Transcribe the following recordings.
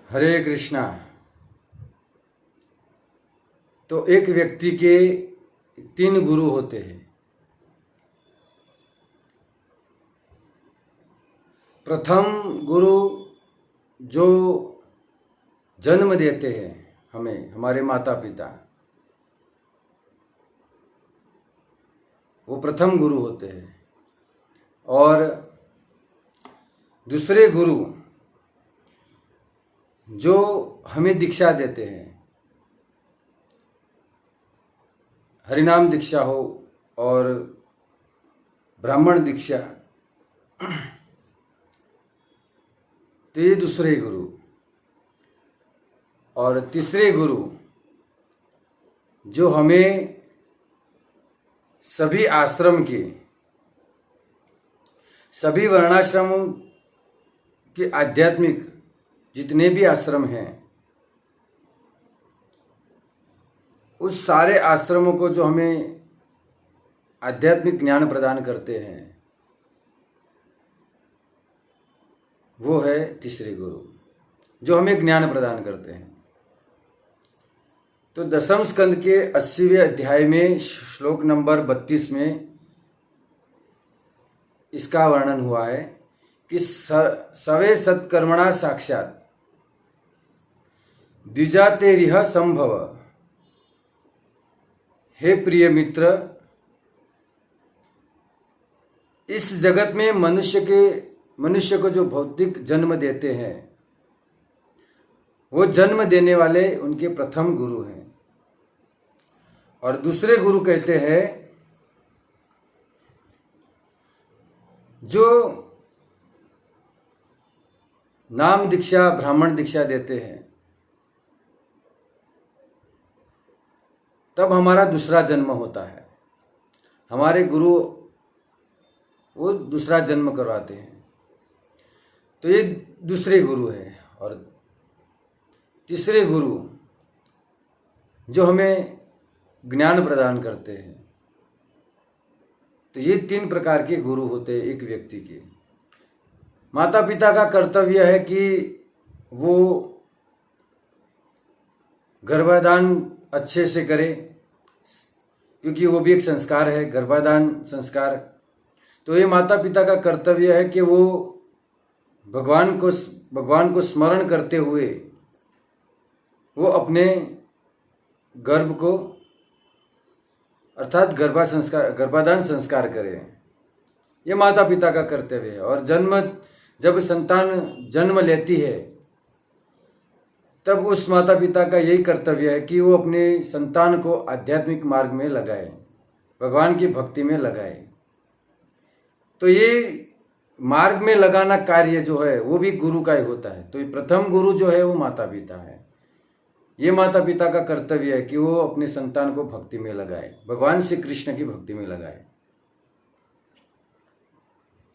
हरे कृष्णा। तो एक व्यक्ति के 3 गुरु होते हैं। प्रथम गुरु जो जन्म देते हैं हमें, हमारे माता पिता, वो प्रथम गुरु होते हैं। और दूसरे गुरु जो हमें दीक्षा देते हैं, हरिनाम दीक्षा हो और ब्राह्मण दीक्षा, तो ये दूसरे गुरु। और तीसरे गुरु जो हमें सभी आश्रम के, सभी वर्णाश्रमों के आध्यात्मिक जितने भी आश्रम हैं, उस सारे आश्रमों को जो हमें आध्यात्मिक ज्ञान प्रदान करते हैं, वो है तीसरे गुरु जो हमें ज्ञान प्रदान करते हैं। तो दशम स्कंद के 80वें अध्याय में श्लोक नंबर 32 में इसका वर्णन हुआ है कि सवे सत्कर्मणा साक्षात द्विजातेरिह संभव। हे प्रिय मित्र, इस जगत में मनुष्य को जो भौतिक जन्म देते हैं, वो जन्म देने वाले उनके प्रथम गुरु हैं। और दूसरे गुरु कहते हैं जो नाम दीक्षा, ब्राह्मण दीक्षा देते हैं, तब हमारा दूसरा जन्म होता है। हमारे गुरु वो दूसरा जन्म करवाते हैं। तो ये दूसरे गुरु है। और तीसरे गुरु जो हमें ज्ञान प्रदान करते हैं। तो ये 3 प्रकार के गुरु होते हैं एक व्यक्ति के। माता पिता का कर्तव्य है कि वो गर्भाधान अच्छे से करे, क्योंकि वो भी एक संस्कार है, गर्भाधान संस्कार। तो ये माता पिता का कर्तव्य है कि वो भगवान को स्मरण करते हुए वो अपने गर्भ को अर्थात गर्भाधान संस्कार करें। ये माता पिता का कर्तव्य है। और जब संतान जन्म लेती है, तब उस माता पिता का यही कर्तव्य है कि वो अपने संतान को आध्यात्मिक मार्ग में लगाए, भगवान की भक्ति में लगाए। तो ये मार्ग में लगाना कार्य जो है वो भी गुरु का ही होता है। तो ये प्रथम गुरु जो है वो माता पिता है। ये माता पिता का कर्तव्य है कि वो अपने संतान को भक्ति में लगाए, भगवान श्री कृष्ण की भक्ति में लगाए।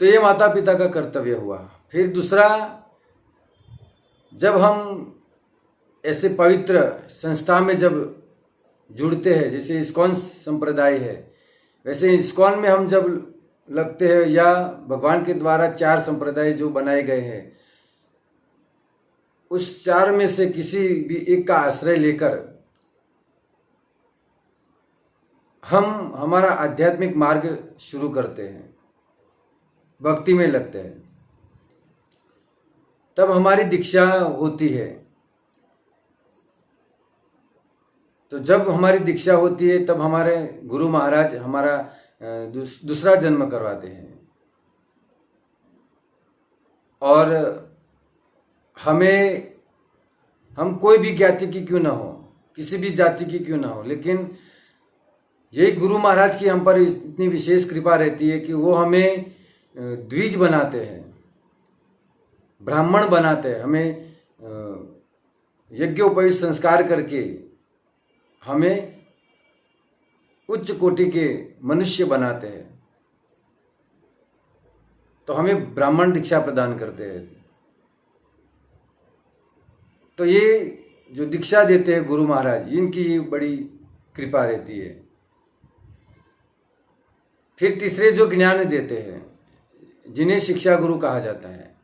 तो ये माता पिता का कर्तव्य हुआ। फिर दूसरा, जब हम ऐसे पवित्र संस्था में जब जुड़ते हैं, जैसे इस्कॉन संप्रदाय है, वैसे इस्कॉन में हम जब लगते हैं, या भगवान के द्वारा 4 संप्रदाय जो बनाए गए हैं, उस 4 में से किसी भी एक का आश्रय लेकर हम हमारा आध्यात्मिक मार्ग शुरू करते हैं, भक्ति में लगते हैं, तब हमारी दीक्षा होती है। तो जब हमारी दीक्षा होती है, तब हमारे गुरु महाराज हमारा दूसरा जन्म करवाते हैं। और हम कोई भी ज्ञाति की क्यों ना हो, किसी भी जाति की क्यों ना हो, लेकिन यही गुरु महाराज की हम पर इतनी विशेष कृपा रहती है कि वो हमें द्विज बनाते हैं, ब्राह्मण बनाते हैं, हमें यज्ञोपवीत संस्कार करके हमें उच्च कोटि के मनुष्य बनाते हैं। तो हमें ब्राह्मण दीक्षा प्रदान करते हैं। तो ये जो दीक्षा देते हैं गुरु महाराज, इनकी बड़ी कृपा रहती है। फिर तीसरे जो ज्ञान देते हैं, जिन्हें शिक्षा गुरु कहा जाता है,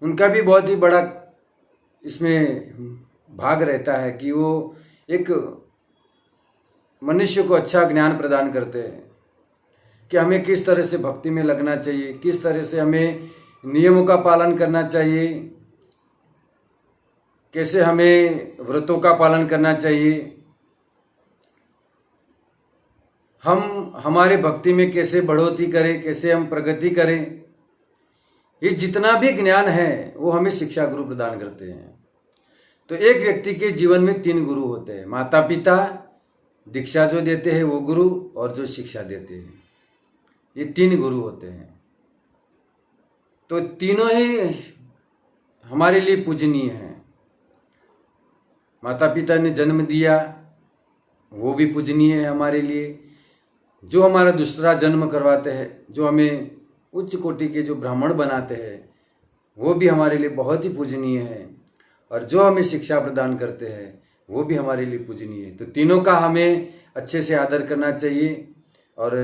उनका भी बहुत ही बड़ा इसमें भाग रहता है कि वो एक मनुष्य को अच्छा ज्ञान प्रदान करते हैं कि हमें किस तरह से भक्ति में लगना चाहिए, किस तरह से हमें नियमों का पालन करना चाहिए, कैसे हमें व्रतों का पालन करना चाहिए, हम हमारे भक्ति में कैसे बढ़ोतरी करें, कैसे हम प्रगति करें। ये जितना भी ज्ञान है वो हमें शिक्षा गुरु प्रदान करते हैं। तो एक व्यक्ति के जीवन में 3 गुरु होते हैं, माता पिता, दीक्षा जो देते हैं वो गुरु, और जो शिक्षा देते हैं, ये 3 गुरु होते हैं। तो तीनों ही हमारे लिए पूजनीय हैं। माता पिता ने जन्म दिया वो भी पूजनीय है हमारे लिए। जो हमारा दूसरा जन्म करवाते हैं, जो हमें उच्च कोटि के जो ब्राह्मण बनाते हैं, वो भी हमारे लिए बहुत ही पूजनीय है। और जो हमें शिक्षा प्रदान करते हैं वो भी हमारे लिए पूजनीय है। तो तीनों का हमें अच्छे से आदर करना चाहिए, और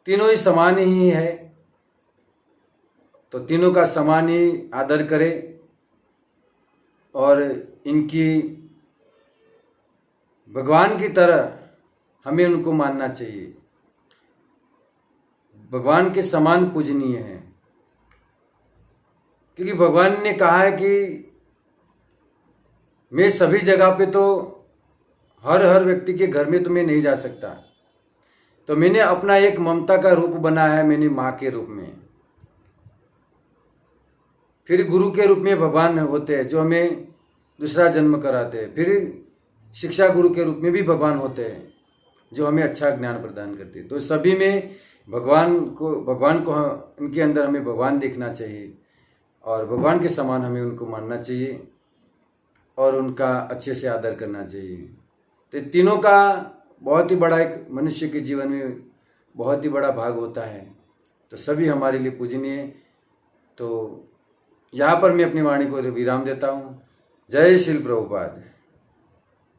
तीनों ही समान ही है, तो तीनों का समान ही आदर करें और इनकी भगवान की तरह हमें उनको मानना चाहिए। भगवान के समान पूजनीय है, क्योंकि भगवान ने कहा है कि मैं सभी जगह पे तो हर व्यक्ति के घर में तो मैं नहीं जा सकता, तो मैंने अपना एक ममता का रूप बनाया है, मैंने माँ के रूप में। फिर गुरु के रूप में भगवान होते हैं जो हमें दूसरा जन्म कराते हैं। फिर शिक्षा गुरु के रूप में भी भगवान होते हैं जो हमें अच्छा ज्ञान प्रदान करते हैं। तो सभी में भगवान को उनके अंदर हमें भगवान देखना चाहिए, और भगवान के समान हमें उनको मानना चाहिए और उनका अच्छे से आदर करना चाहिए। तो तीनों का बहुत ही बड़ा, एक मनुष्य के जीवन में बहुत ही बड़ा भाग होता है। तो सभी हमारे लिए पूजनीय। तो यहाँ पर मैं अपनी वाणी को विराम देता हूँ। जय श्री प्रभुपाद।